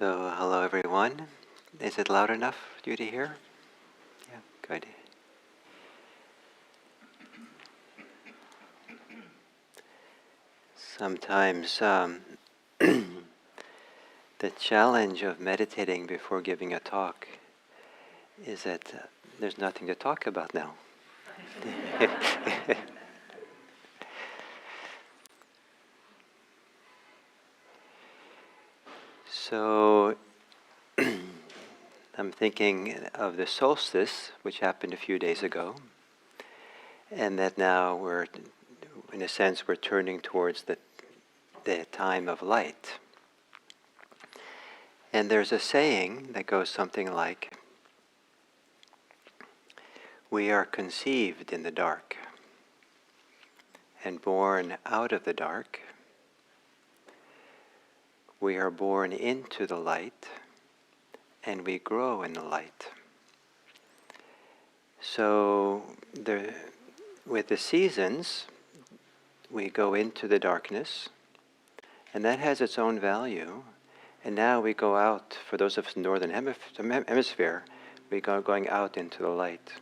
So, hello everyone. Is it loud enough for you to hear? Yeah, good. Sometimes the challenge of meditating before giving a talk is that there's nothing to talk about now. So, I'm thinking of the solstice, which happened a few days ago, and that now we're, in a sense, we're turning towards the time of light. And there's a saying that goes something like, "We are conceived in the dark and born out of the dark. We are born into the light and we grow in the light." So with the seasons, we go into the darkness, and that has its own value. And now we go out, for those of us in the Northern Hemisphere, we go going out into the light.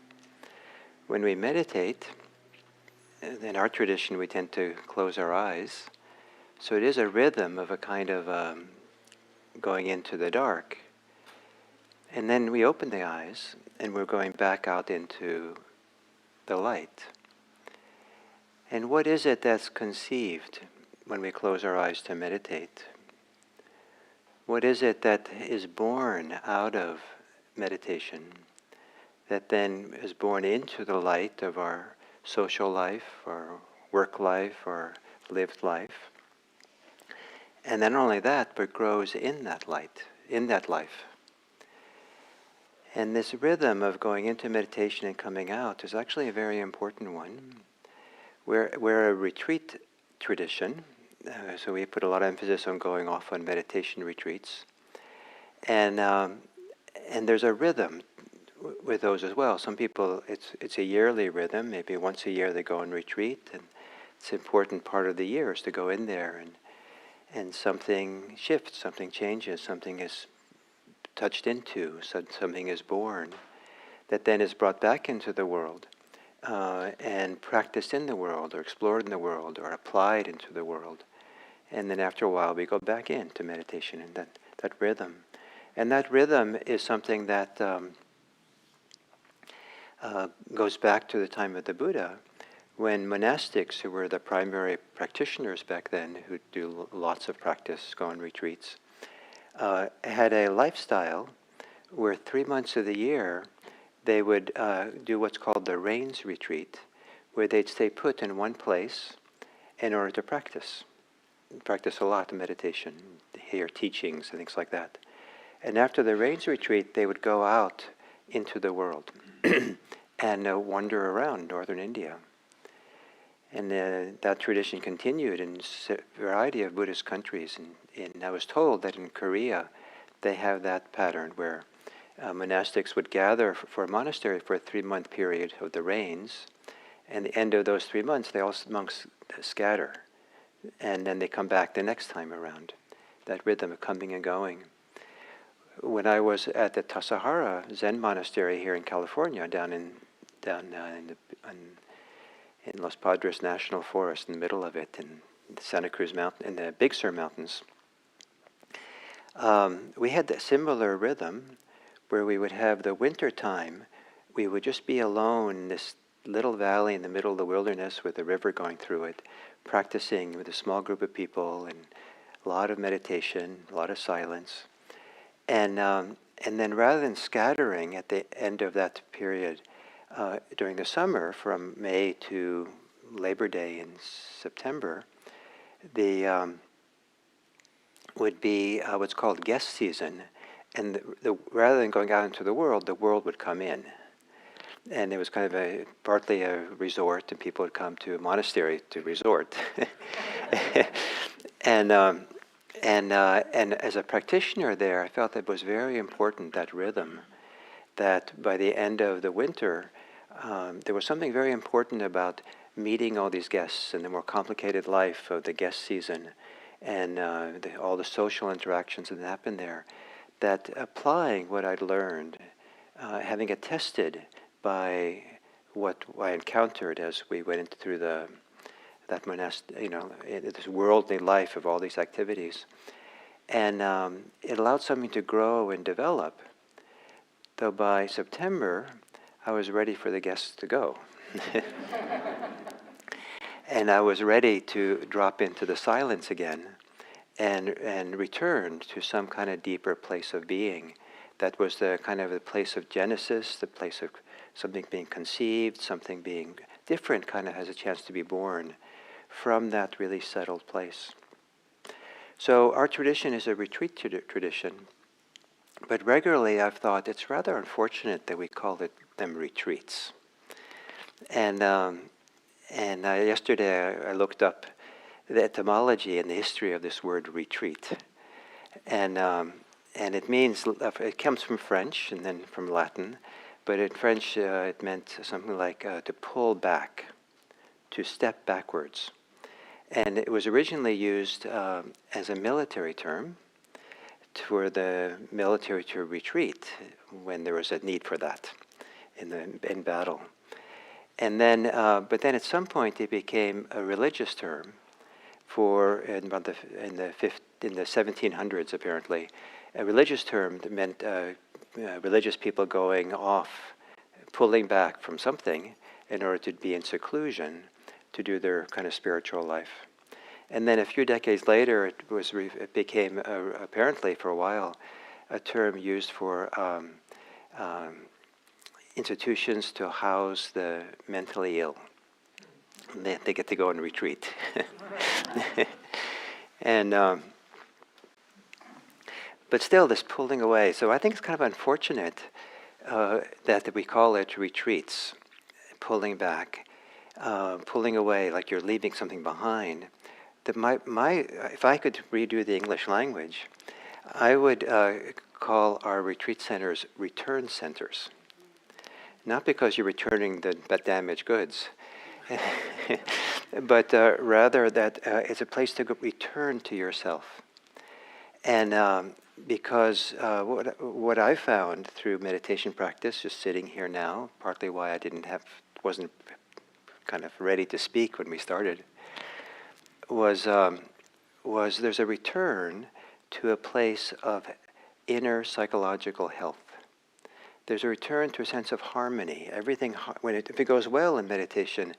When we meditate, in our tradition we tend to close our eyes. So it is a rhythm of a kind of going into the dark. And then we open the eyes, and we're going back out into the light. And what is it that's conceived when we close our eyes to meditate? What is it that is born out of meditation, that then is born into the light of our social life, our work life, our lived life? And then not only that, but grows in that light, in that life. And this rhythm of going into meditation and coming out is actually a very important one. We're a retreat tradition, so we put a lot of emphasis on going off on meditation retreats. And there's a rhythm with those as well. Some people, it's a yearly rhythm. Maybe once a year they go on retreat, and it's an important part of the year is to go in there and something shifts, something changes, something is touched into, something is born, that then is brought back into the world and practiced in the world, or explored in the world, or applied into the world. And then after a while we go back into meditation and that rhythm. And that rhythm is something that goes back to the time of the Buddha, when monastics, who were the primary practitioners back then, who do lots of practice, go on retreats, had a lifestyle where 3 months of the year they would do what's called the rains retreat, where they'd stay put in one place in order to practice a lot of meditation, hear teachings and things like that. And after the rains retreat, they would go out into the world and wander around northern India. And that tradition continued in a variety of Buddhist countries. And I was told that in Korea, they have that pattern where monastics would gather for a monastery for a 3-month period of the rains. And at the end of those 3 months, monks scatter. And then they come back the next time around. That rhythm of coming and going. When I was at the Tassajara Zen monastery here in California, down in Los Padres National Forest, in the middle of it, in the Santa Cruz Mountain, in the Big Sur Mountains, we had that similar rhythm where we would have the winter time. We would just be alone in this little valley in the middle of the wilderness with a river going through it, practicing with a small group of people, and a lot of meditation, a lot of silence. And then rather than scattering at the end of that period, during the summer, from May to Labor Day in September, would be what's called guest season. And rather than going out into the world would come in. And it was kind of partly a resort, and people would come to a monastery to resort. And as a practitioner there, I felt that it was very important, that rhythm, that by the end of the winter, there was something very important about meeting all these guests and the more complicated life of the guest season, and all the social interactions that happen there, that applying what I'd learned, having it tested by what I encountered as we went through that monastic, this worldly life of all these activities, and it allowed something to grow and develop. Though by September, I was ready for the guests to go. And I was ready to drop into the silence again and return to some kind of deeper place of being. That was the kind of the place of genesis, the place of something being conceived, something being different kind of has a chance to be born from that really settled place. So our tradition is a retreat tradition, but regularly I've thought it's rather unfortunate that we call them retreats. And yesterday I looked up the etymology and the history of this word retreat, and it means, it comes from French and then from Latin, but in French it meant something like to pull back, to step backwards, and it was originally used as a military term for the military to retreat when there was a need for that in battle. And then, but then at some point it became a religious term in the 1700s apparently, a religious term that meant religious people going off, pulling back from something in order to be in seclusion to do their kind of spiritual life. And then a few decades later, it became apparently for a while a term used for institutions to house the mentally ill. They get to go and retreat. And but still, this pulling away. So I think it's kind of unfortunate that we call it retreats, pulling back, pulling away, like you're leaving something behind. That if I could redo the English language, I would call our retreat centers return centers. Not because you're returning the damaged goods, but rather that it's a place to return to yourself. And because what I found through meditation practice, just sitting here now, partly why I wasn't kind of ready to speak when we started, was there's a return to a place of inner psychological health. There's a return to a sense of harmony. Everything, if it goes well in meditation,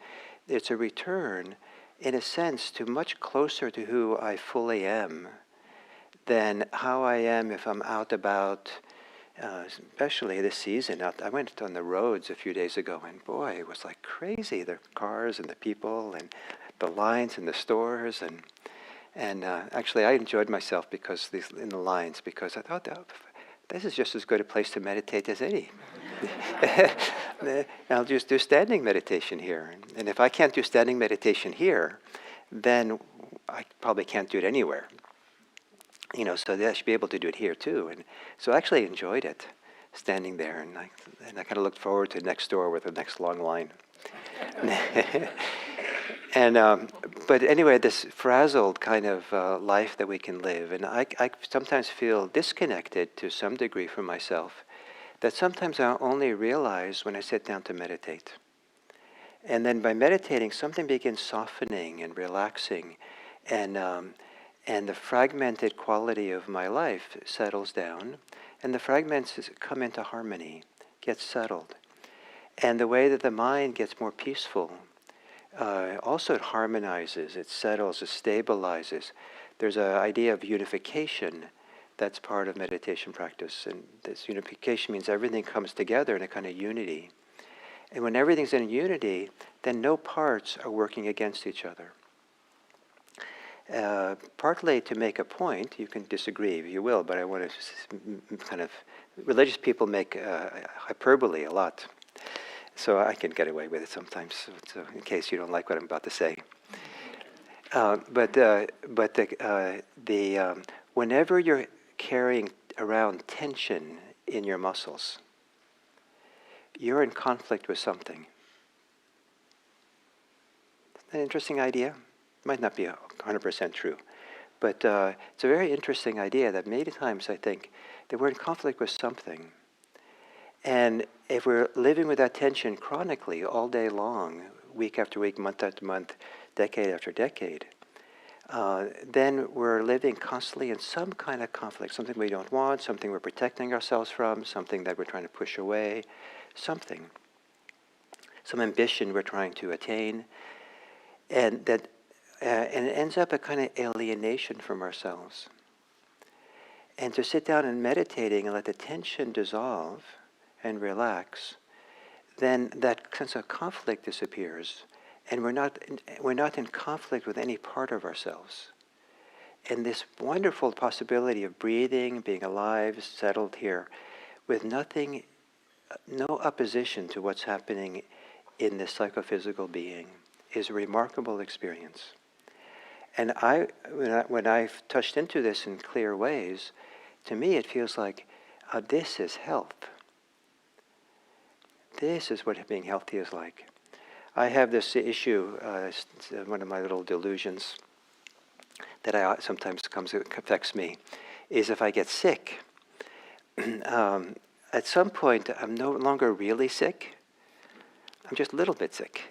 it's a return, in a sense, to much closer to who I fully am than how I am if I'm out about, especially this season. I went on the roads a few days ago, and boy, it was like crazy. The cars and the people and the lines in the stores, and actually I enjoyed myself in the lines because I thought, this is just as good a place to meditate as any. I'll just do standing meditation here. And if I can't do standing meditation here, then I probably can't do it anywhere. So I should be able to do it here too. And so I actually enjoyed it, standing there. And I kind of looked forward to next door with the next long line. But anyway, this frazzled kind of life that we can live, and I sometimes feel disconnected to some degree from myself, that sometimes I only realize when I sit down to meditate. And then by meditating, something begins softening and relaxing, and the fragmented quality of my life settles down, and the fragments come into harmony, get settled. And the way that the mind gets more peaceful, also it harmonizes, it settles, it stabilizes. There's an idea of unification that's part of meditation practice. And this unification means everything comes together in a kind of unity. And when everything's in unity, then no parts are working against each other. Partly to make a point, you can disagree if you will, but I want to kind of, religious people make hyperbole a lot. So I can get away with it sometimes, so in case you don't like what I'm about to say. Whenever you're carrying around tension in your muscles, you're in conflict with something. Isn't that an interesting idea? Might not be 100% true, But it's a very interesting idea that many times I think that we're in conflict with something. And if we're living with that tension chronically all day long, week after week, month after month, decade after decade, then we're living constantly in some kind of conflict, something we don't want, something we're protecting ourselves from, something that we're trying to push away, something, some ambition we're trying to attain, and that, and it ends up a kind of alienation from ourselves. And to sit down and meditating and let the tension dissolve and relax, then that sense of conflict disappears, and we're not in conflict with any part of ourselves. And this wonderful possibility of breathing, being alive, settled here, with nothing, no opposition to what's happening in this psychophysical being, is a remarkable experience. And when I've touched into this in clear ways, to me it feels like this is health. This is what being healthy is like. I have this issue, one of my little delusions that sometimes affects me, is if I get sick, at some point I'm no longer really sick. I'm just a little bit sick.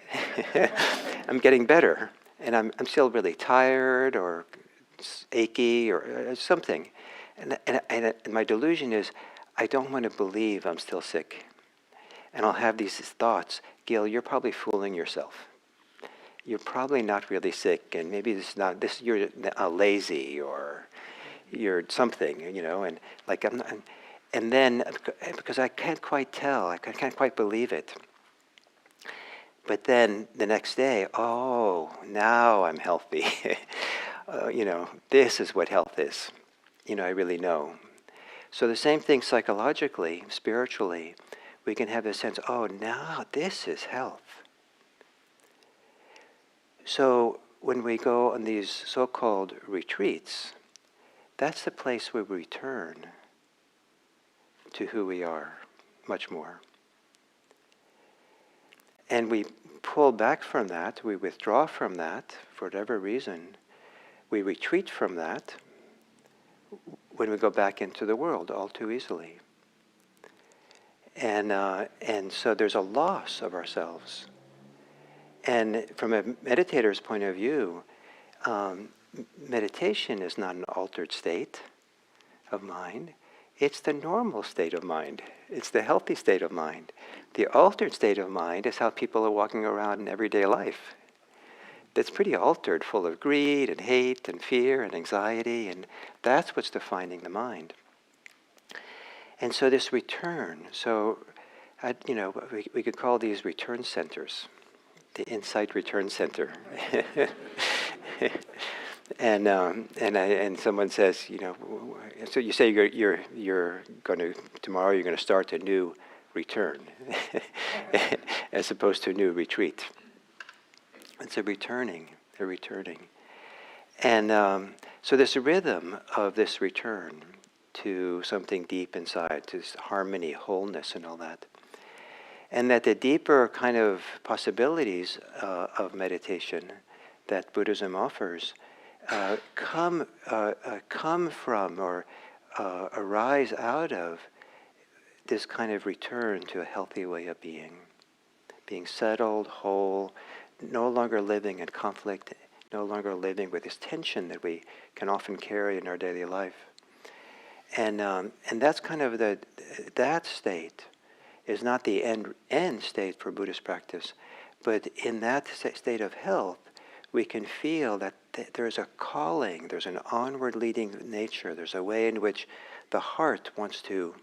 I'm getting better, and I'm still really tired or achy or something. And my delusion is I don't want to believe I'm still sick. And I'll have these thoughts, Gil, you're probably fooling yourself. You're probably not really sick, and maybe you're lazy or you're something, and like I'm not, and then because I can't quite tell, I can't quite believe it. But then the next day, oh, now I'm healthy. This is what health is. I really know. So the same thing psychologically, spiritually, we can have a sense, oh, now this is health. So when we go on these so-called retreats, that's the place where we return to who we are much more. And we pull back from that, we withdraw from that for whatever reason. We retreat from that when we go back into the world all too easily. And so there's a loss of ourselves. And from a meditator's point of view, meditation is not an altered state of mind. It's the normal state of mind. It's the healthy state of mind. The altered state of mind is how people are walking around in everyday life. That's pretty altered, full of greed and hate and fear and anxiety, and that's what's defining the mind. And so this return, we could call these return centers, the Insight Return Center. And someone says, so you say you're going to tomorrow you're going to start a new return, as opposed to a new retreat. It's a returning. And so this rhythm of this return to something deep inside, to harmony, wholeness, and all that. And that the deeper kind of possibilities of meditation that Buddhism offers come from or arise out of this kind of return to a healthy way of being settled, whole, no longer living in conflict, no longer living with this tension that we can often carry in our daily life. And that's kind of that state is not the end state for Buddhist practice, but in that state of health, we can feel that there's a calling, there's an onward leading nature, there's a way in which the heart wants to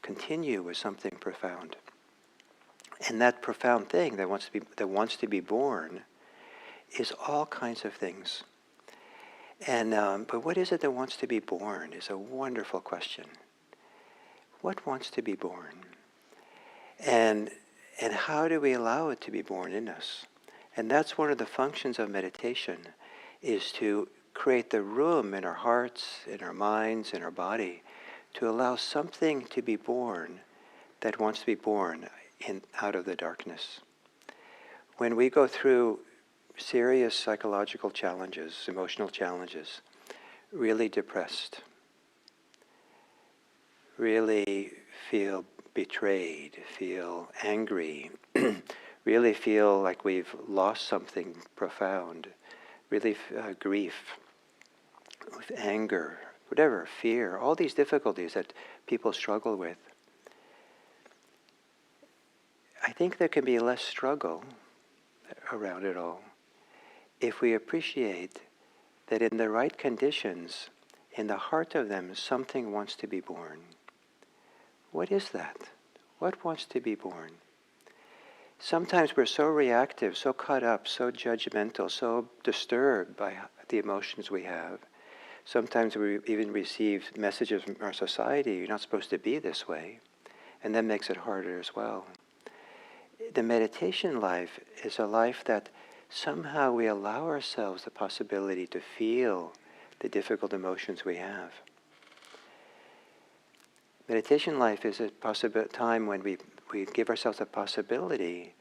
continue with something profound. And that profound thing that wants to be born is all kinds of things. And but what is it that wants to be born is a wonderful question. What wants to be born? And how do we allow it to be born in us? And that's one of the functions of meditation, is to create the room in our hearts, in our minds, in our body, to allow something to be born that wants to be born out of the darkness. When we go through serious psychological challenges, emotional challenges, really depressed, really feel betrayed, feel angry, really feel like we've lost something profound, really grief, with anger, whatever, fear, all these difficulties that people struggle with. I think there can be less struggle around it all if we appreciate that in the right conditions, in the heart of them, something wants to be born. What is that? What wants to be born? Sometimes we're so reactive, so caught up, so judgmental, so disturbed by the emotions we have. Sometimes we even receive messages from our society, you're not supposed to be this way, and that makes it harder as well. The meditation life is a life that somehow we allow ourselves the possibility to feel the difficult emotions we have. Meditation life is a time when we give ourselves the possibility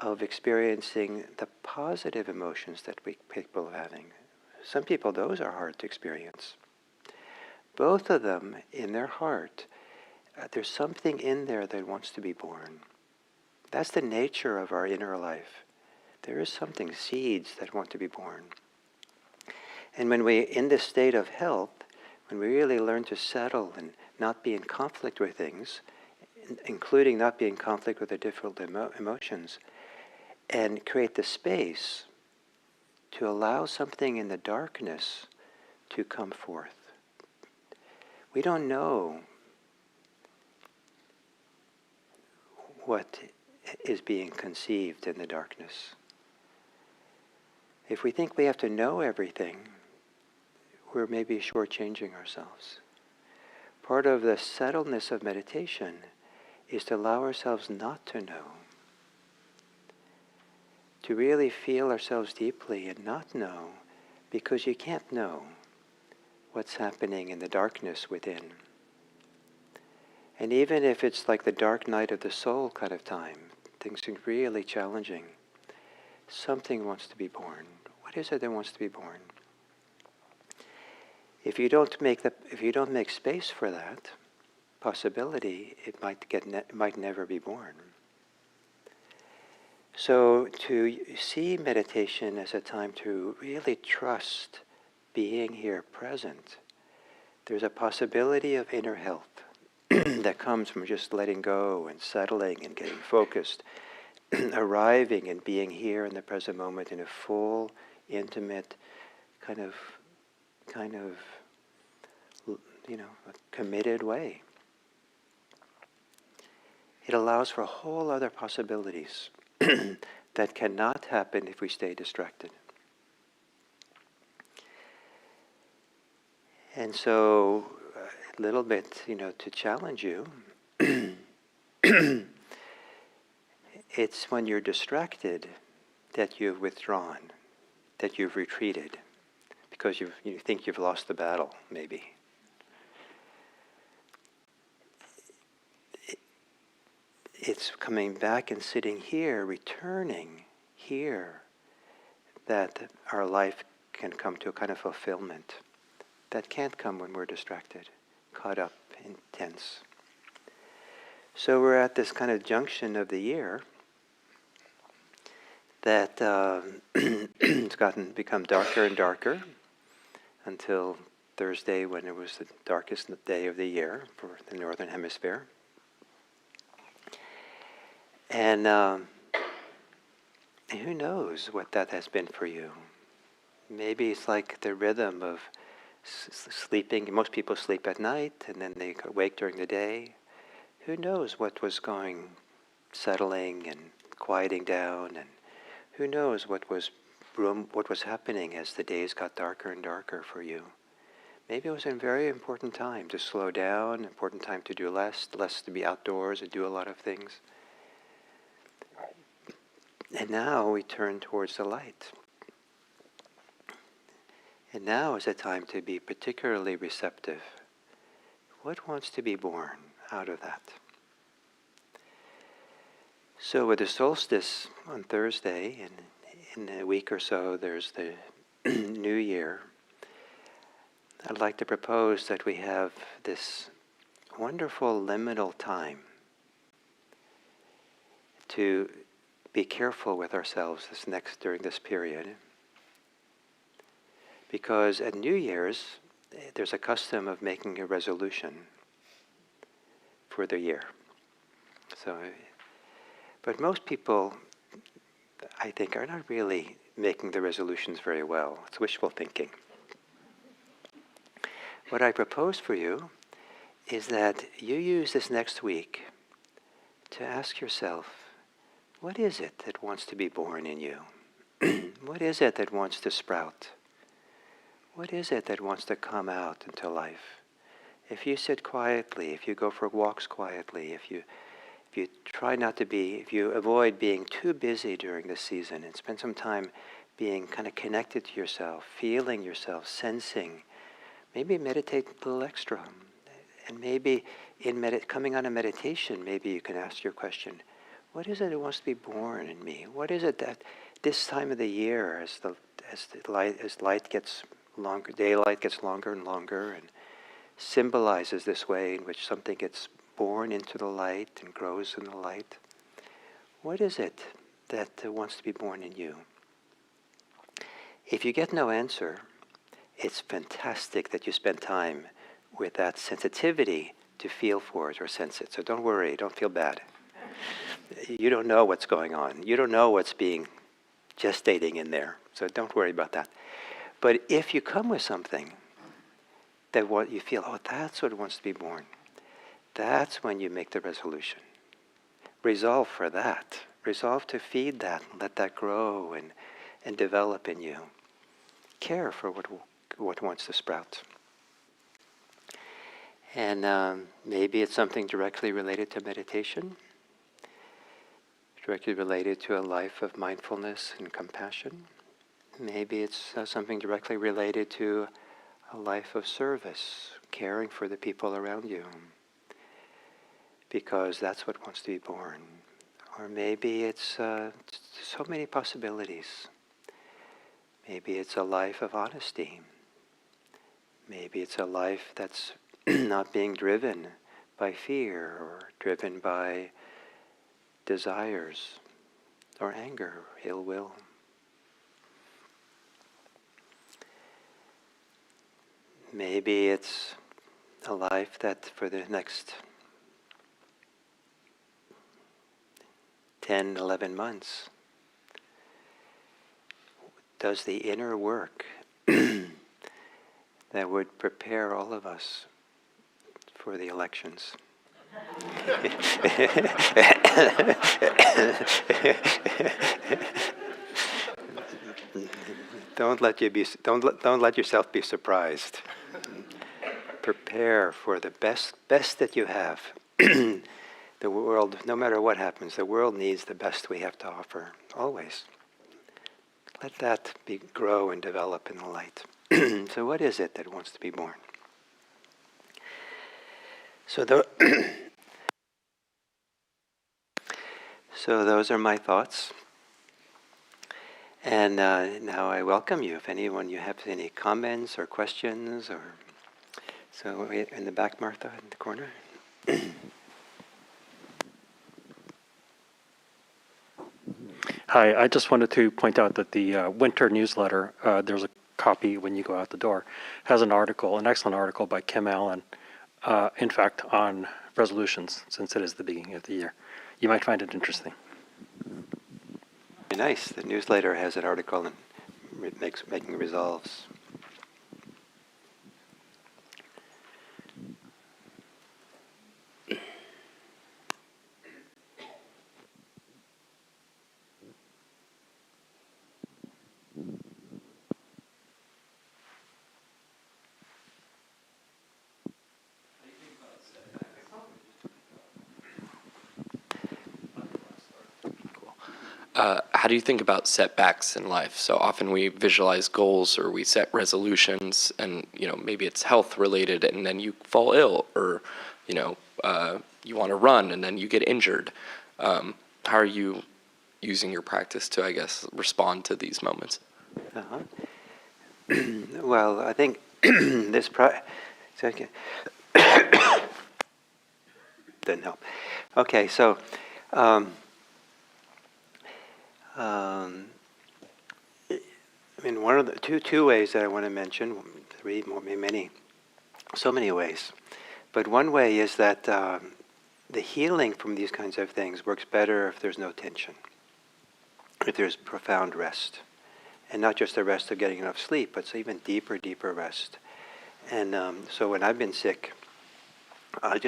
of experiencing the positive emotions that we're capable of having. Some people, those are hard to experience. Both of them, in their heart, there's something in there that wants to be born. That's the nature of our inner life. There is something, seeds that want to be born. And when we, in this state of health, when we really learn to settle and not be in conflict with things, including not be in conflict with the difficult emotions, and create the space to allow something in the darkness to come forth. We don't know what is being conceived in the darkness. If we think we have to know everything, we're maybe shortchanging ourselves. Part of the settledness of meditation is to allow ourselves not to know, to really feel ourselves deeply and not know, because you can't know what's happening in the darkness within. And even if it's like the dark night of the soul kind of time, things are really challenging, something wants to be born. What is it that wants to be born? If you don't make space for that possibility, it might never be born. So to see meditation as a time to really trust being here present, there's a possibility of inner health that comes from just letting go and settling and getting focused, arriving and being here in the present moment in a full, intimate, kind of, a committed way. It allows for whole other possibilities that cannot happen if we stay distracted. And so, a little bit, to challenge you, it's when you're distracted that you've withdrawn, that you've retreated, because you think you've lost the battle, maybe. It's coming back and sitting here, returning here, that our life can come to a kind of fulfillment that can't come when we're distracted, caught up, intense. So we're at this kind of junction of the year that it's become darker and darker until Thursday, when it was the darkest day of the year for the Northern Hemisphere. And who knows what that has been for you? Maybe it's like the rhythm of sleeping. Most people sleep at night and then they wake during the day. Who knows what was settling and quieting down, and who knows what was happening as the days got darker and darker for you. Maybe it was a very important time to slow down, important time to do less to be outdoors and do a lot of things. And now we turn towards the light. And now is a time to be particularly receptive. What wants to be born out of that? So with the solstice on Thursday, and in a week or so there's the New Year, I'd like to propose that we have this wonderful liminal time to be careful with ourselves during this period. Because at New Year's, there's a custom of making a resolution for the year. So, but most people, I think, are not really making the resolutions very well. It's wishful thinking. What I propose for you is that you use this next week to ask yourself, what is it that wants to be born in you? What is it that wants to sprout? What is it that wants to come out into life? If you sit quietly, if you go for walks quietly, if you try not to be, if you avoid being too busy during this season and spend some time being kind of connected to yourself, feeling yourself, sensing, maybe meditate a little extra. And maybe coming on a meditation, maybe you can ask your question, what is it that wants to be born in me? What is it that this time of the year, as light gets longer, daylight gets longer and longer, and symbolizes this way in which something gets born into the light and grows in the light? What is it that wants to be born in you? If you get no answer, it's fantastic that you spend time with that sensitivity to feel for it or sense it. So don't worry, don't feel bad. You don't know what's going on. You don't know what's being gestating in there. So don't worry about that. But if you come with something that what you feel, oh, that's what wants to be born, that's when you make the resolution. Resolve for that. Resolve to feed that and let that grow and develop in you. Care for what wants to sprout. And maybe it's something directly related to meditation, directly related to a life of mindfulness and compassion. Maybe it's something directly related to a life of service, caring for the people around you, because that's what wants to be born. Or maybe it's so many possibilities. Maybe it's a life of honesty. Maybe it's a life that's not being driven by fear or driven by desires or anger or ill will. Maybe it's a life that for the next 10, 11 months does the inner work that would prepare all of us for the elections. Don't let yourself be surprised. Prepare for the best that you have. The world, no matter what happens, the world needs the best we have to offer, always. Let that grow and develop in the light. So what is it that wants to be born? So those are my thoughts. And now I welcome you. If anyone, you have any comments or questions, or so in the back, Martha, in the corner. Hi, I just wanted to point out that the winter newsletter, there's a copy when you go out the door, has an excellent article by Kim Allen, in fact, on resolutions, since it is the beginning of the year. You might find it interesting. Nice. The newsletter has an article and making resolves. How do you think about setbacks in life? So often we visualize goals or we set resolutions, and maybe it's health related, and then you fall ill, or you want to run and then you get injured. How are you using your practice to, I guess, respond to these moments? Well, I think this second didn't help. Okay, so I mean, one of the two ways that I want to mention, three more, many, so many ways, but one way is that the healing from these kinds of things works better if there's no tension, if there's profound rest, and not just the rest of getting enough sleep, but it's even deeper rest. And so when I've been sick, I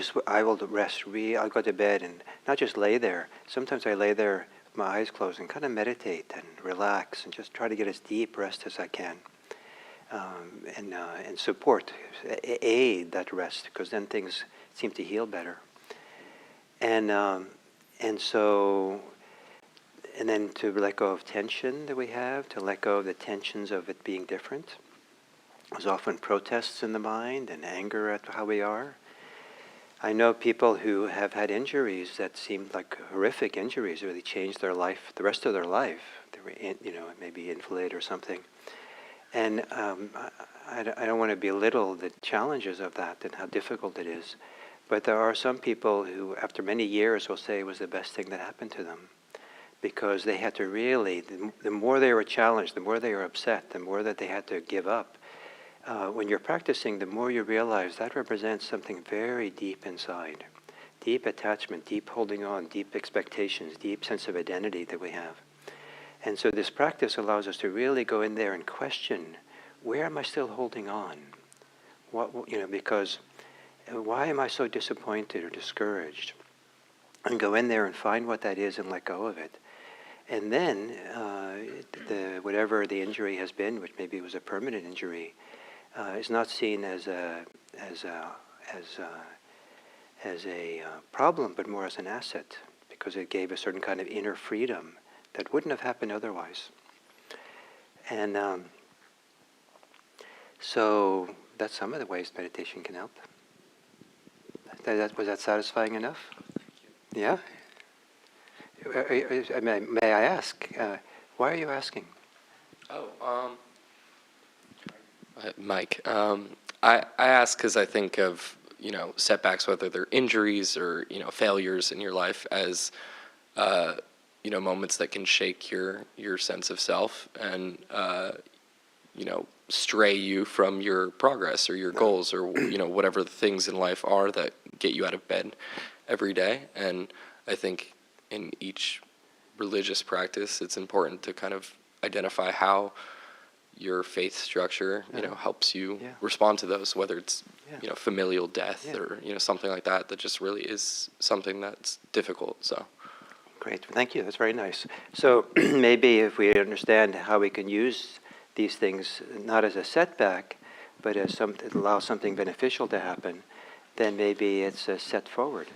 will rest. I'll go to bed and not just lay there. Sometimes I lay there with my eyes closed and kind of meditate and relax and just try to get as deep rest as I can, and support, aid that rest, because then things seem to heal better. And so, and then to let go of tension that we have, to let go of the tensions of it being different. There's often protests in the mind and anger at how we are. I know people who have had injuries that seemed like horrific injuries, really changed their life, the rest of their life. They were, maybe invalid or something. And I don't want to belittle the challenges of that and how difficult it is. But there are some people who, after many years, will say it was the best thing that happened to them. Because they had to really, the more they were challenged, the more they were upset, the more that they had to give up. When you're practicing, the more you realize that represents something very deep inside. Deep attachment, deep holding on, deep expectations, deep sense of identity that we have. And so this practice allows us to really go in there and question, where am I still holding on? Because why am I so disappointed or discouraged? And go in there and find what that is and let go of it. And then, whatever the injury has been, which maybe was a permanent injury, is not seen as a problem, but more as an asset, because it gave a certain kind of inner freedom that wouldn't have happened otherwise. And so that's some of the ways meditation can help. Was that satisfying enough? Yeah? May I ask, why are you asking? Mike, I ask because I think of, setbacks, whether they're injuries or, failures in your life, as, moments that can shake your sense of self and, stray you from your progress or your goals or, whatever the things in life are that get you out of bed every day. And I think in each religious practice, it's important to kind of identify how your faith structure, helps you respond to those, whether it's, familial death or, something like that just really is something that's difficult. So. Great, thank you, that's very nice. So maybe if we understand how we can use these things, not as a setback, but as it allows something beneficial to happen, then maybe it's a set forward.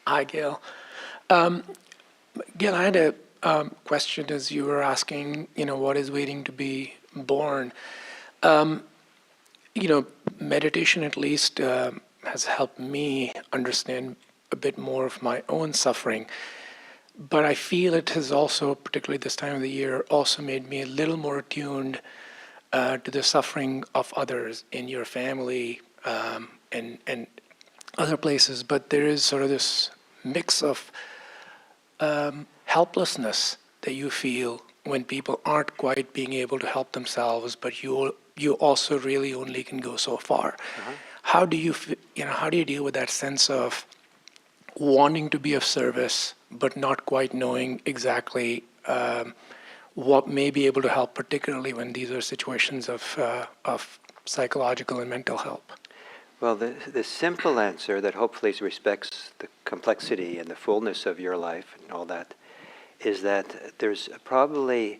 Hi, Gail. Gail, I had a question as you were asking, what is waiting to be born? Meditation at least has helped me understand a bit more of my own suffering. But I feel it has also, particularly this time of the year, also made me a little more attuned to the suffering of others in your family and other places. But there is sort of this mix of helplessness that you feel when people aren't quite being able to help themselves, but you also really only can go so far. Uh-huh. How do you deal with that sense of wanting to be of service, but not quite knowing exactly what may be able to help, particularly when these are situations of psychological and mental help? Well, the simple answer that hopefully respects the complexity and the fullness of your life and all that is that there's probably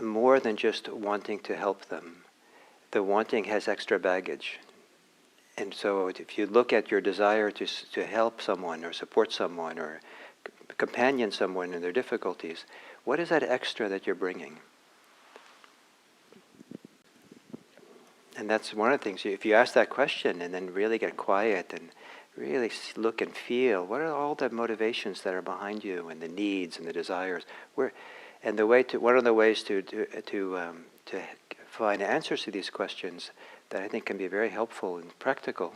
more than just wanting to help them. The wanting has extra baggage. And so if you look at your desire to help someone or support someone or companion someone in their difficulties, what is that extra that you're bringing? And that's one of the things, if you ask that question and then really get quiet and really look and feel, what are all the motivations that are behind you and the needs and the desires? One of the ways to find answers to these questions that I think can be very helpful and practical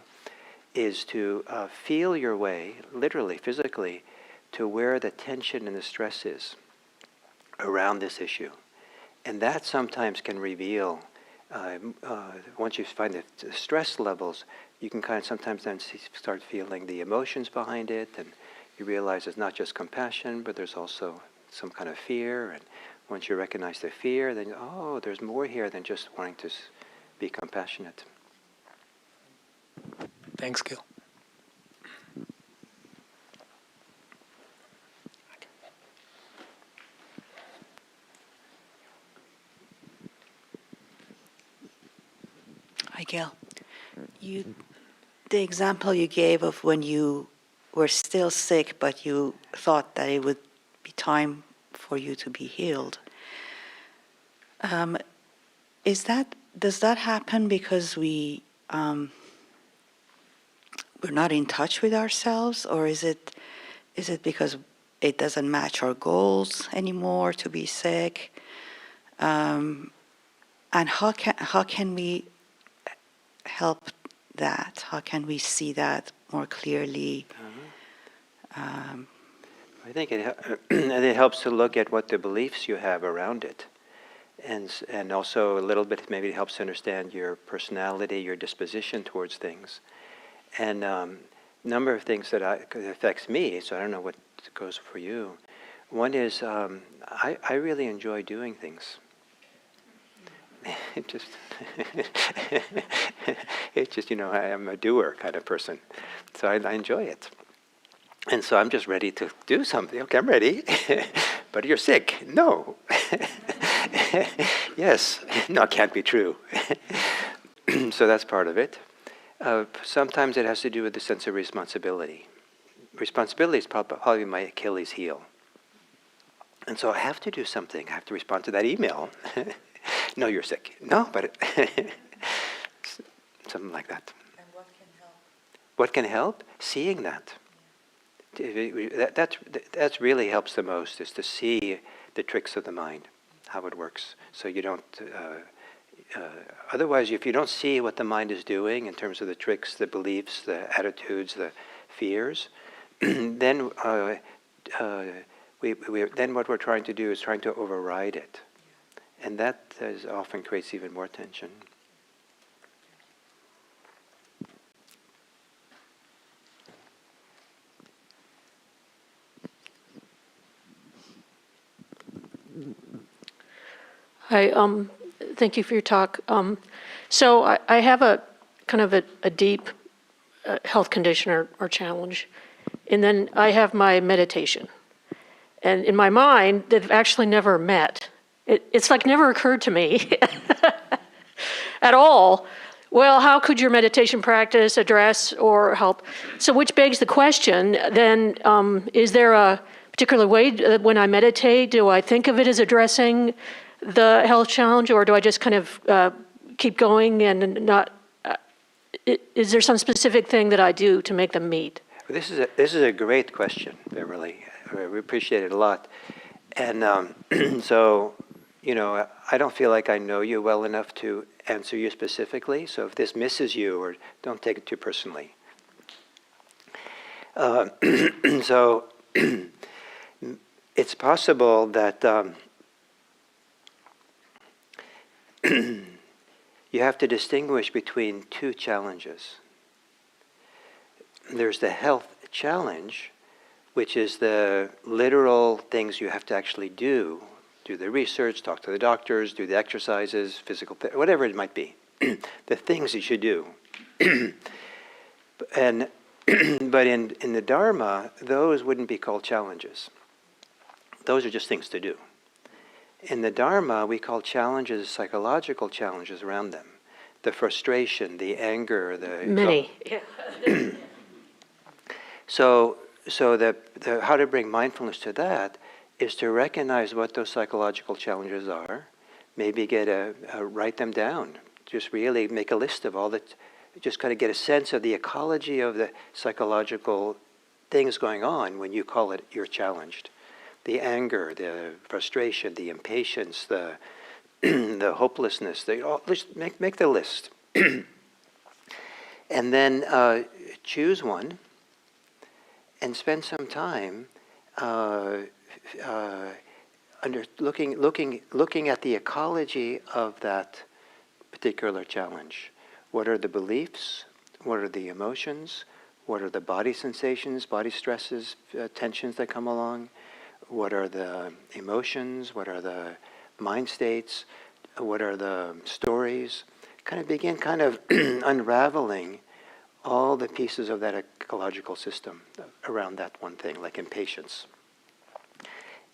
is to feel your way, literally, physically, to where the tension and the stress is around this issue. And that sometimes can reveal, once you find the stress levels, you can kind of sometimes then start feeling the emotions behind it, and you realize it's not just compassion, but there's also some kind of fear. And once you recognize the fear, then, oh, there's more here than just wanting to be compassionate. Thanks, Gil. Hi, Gail. The example you gave of when you were still sick, but you thought that it would be time for you to be healed. Does that happen because we're not in touch with ourselves, or is it because it doesn't match our goals anymore to be sick? And how can we help that? How can we see that more clearly? I think it helps to look at what the beliefs you have around it. And also a little bit maybe it helps to understand your personality, your disposition towards things. And number of things that affects me, so I don't know what goes for you. One is I really enjoy doing things. It just, I'm a doer kind of person. So I enjoy it. And so I'm just ready to do something. Okay, I'm ready. But you're sick. No. Yes. No, it can't be true. So that's part of it. Sometimes it has to do with the sense of responsibility. Responsibility is probably my Achilles heel. And so I have to do something. I have to respond to that email. No, you're sick. No, but something like that. And what can help? What can help? Seeing that. That really helps the most, is to see the tricks of the mind, how it works. So you don't, otherwise if you don't see what the mind is doing in terms of the tricks, the beliefs, the attitudes, the fears, then then what we're trying to do is trying to override it. And that often creates even more tension. Hi, thank you for your talk. So I have a kind of a deep health condition or challenge, and then I have my meditation. And in my mind, they've actually never met. It's like never occurred to me at all. Well, how could your meditation practice address or help? So which begs the question, then, is there a particular way that when I meditate, do I think of it as addressing the health challenge, or do I just kind of keep going and not, is there some specific thing that I do to make them meet? This is a great question, Beverly. We appreciate it a lot. And so, I don't feel like I know you well enough to answer you specifically. So if this misses you, or don't take it too personally. So it's possible that you have to distinguish between two challenges. There's the health challenge, which is the literal things you have to actually do the research, talk to the doctors, do the exercises, physical, whatever it might be, the things you should do. And but in the Dharma, those wouldn't be called challenges. Those are just things to do. In the Dharma, we call challenges psychological challenges around them. The frustration, the anger, the... Many. So the how to bring mindfulness to that is to recognize what those psychological challenges are, maybe write them down, just really make a list of all that, just kind of get a sense of the ecology of the psychological things going on when you call it you're challenged. The anger, the frustration, the impatience, the the hopelessness. Just make the list. And then choose one and spend some time looking at the ecology of that particular challenge. What are the beliefs? What are the emotions? What are the body sensations, body stresses, tensions that come along? What are the emotions? What are the mind states? What are the stories? Begin unraveling all the pieces of that ecological system around that one thing, like impatience.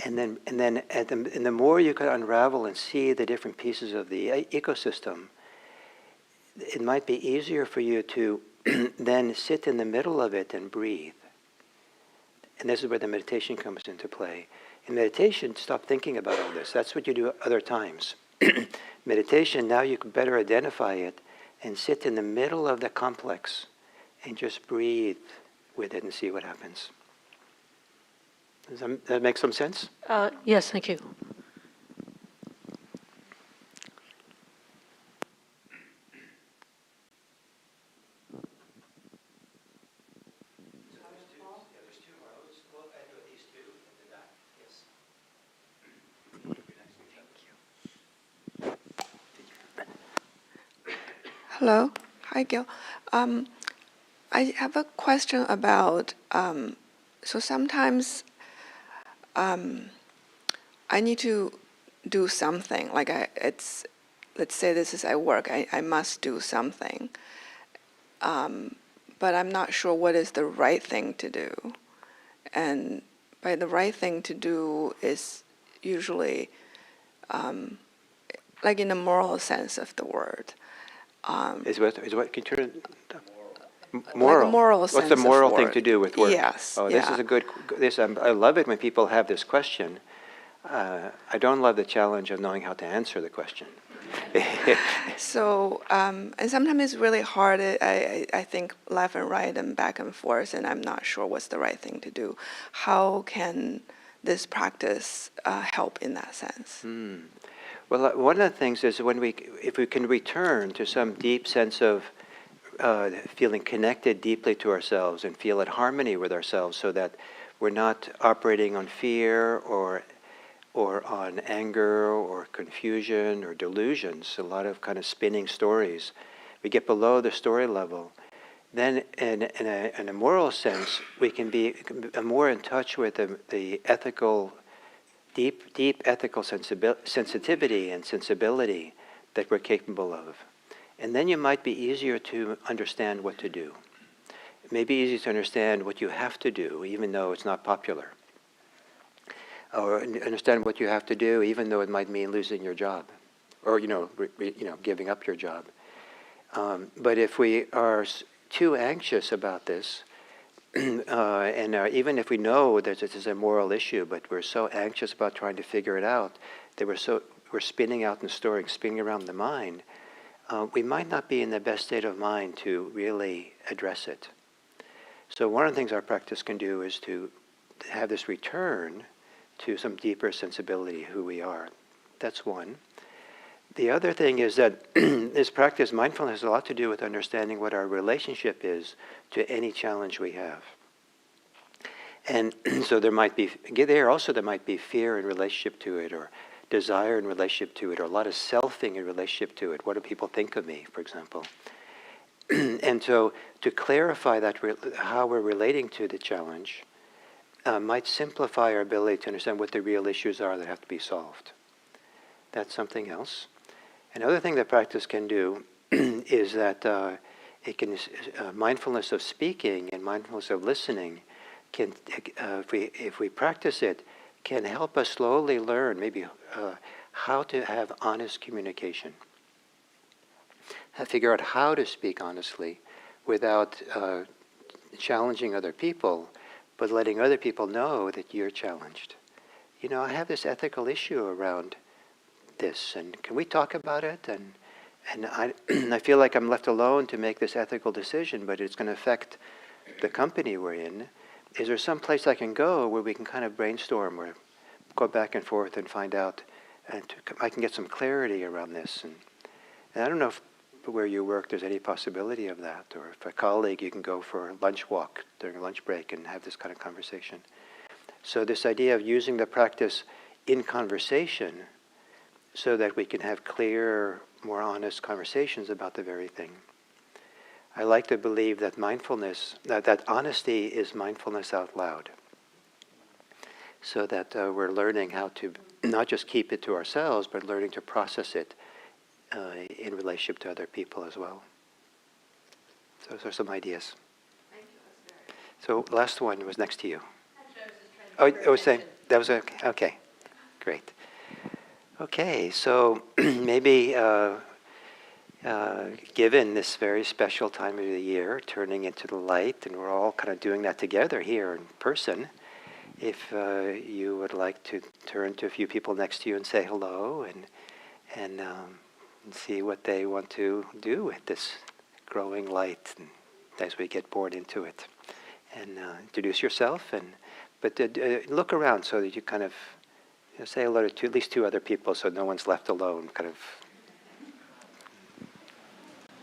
And the more you can unravel and see the different pieces of the ecosystem, it might be easier for you to then sit in the middle of it and breathe. And this is where the meditation comes into play. In meditation, stop thinking about all this. That's what you do other times. Meditation, now you can better identify it and sit in the middle of the complex and just breathe with it and see what happens. Does that make some sense? Yes, thank you. Hello. Hi, Gil. I have a question about, so sometimes I need to do something, like let's say this is at work, I must do something, but I'm not sure what is the right thing to do. And by the right thing to do is usually like in a moral sense of the word. Is what can you turn it? Moral. Like moral What's the sense of moral thing word. to do with work? Yes. Oh, this yeah. is a good. I love it when people have this question. I don't love the challenge of knowing how to answer the question. So, and sometimes it's really hard. I think left and right and back and forth, and I'm not sure what's the right thing to do. How can this practice help in that sense? Well, one of the things is if we can return to some deep sense of feeling connected deeply to ourselves and feel at harmony with ourselves, so that we're not operating on fear or on anger or confusion or delusions, a lot of spinning stories. We get below the story level. Then in a moral sense, we can be more in touch with the ethical, deep ethical sensitivity and sensibility that we're capable of. And then you might be easier to understand what to do. It may be easier to understand what you have to do, even though it's not popular. Or understand what you have to do, even though it might mean losing your job, or giving up your job. But if we are too anxious about this, and even if we know that this is a moral issue, but we're so anxious about trying to figure it out that we're spinning out and spinning around the mind, we might not be in the best state of mind to really address it. So one of the things our practice can do is to have this return to some deeper sensibility, who we are. That's one. The other thing is that this practice, mindfulness, has a lot to do with understanding what our relationship is to any challenge we have. And so there might be fear in relationship to it, or desire in relationship to it, or a lot of selfing in relationship to it. What do people think of me, for example? And so to clarify that, how we're relating to the challenge, might simplify our ability to understand what the real issues are that have to be solved. That's something else. Another thing that practice can do is that mindfulness of speaking and mindfulness of listening can, if we practice it, can help us slowly learn maybe how to have honest communication. Figure out how to speak honestly without challenging other people, but letting other people know that you're challenged. I have this ethical issue around this, and can we talk about it? And I feel like I'm left alone to make this ethical decision, but it's going to affect the company we're in. Is there some place I can go where we can brainstorm or go back and forth and find out and I can get some clarity around this. And I don't know if where you work there's any possibility of that, or if a colleague you can go for a lunch walk during a lunch break and have this kind of conversation. So this idea of using the practice in conversation so that we can have clear, more honest conversations about the very thing. I like to believe that mindfulness, that honesty is mindfulness out loud. So that we're learning how to not just keep it to ourselves, but learning to process it in relationship to other people as well. So those are some ideas. So last one was next to you. Oh, I was saying, that was okay. Okay, great. Okay, so maybe given this very special time of the year, turning into the light, and we're all kind of doing that together here in person, if you would like to turn to a few people next to you and say hello, and see what they want to do with this growing light, and as we get poured into it. And introduce yourself, but look around so that you kind of say hello to at least two other people, so no one's left alone, kind of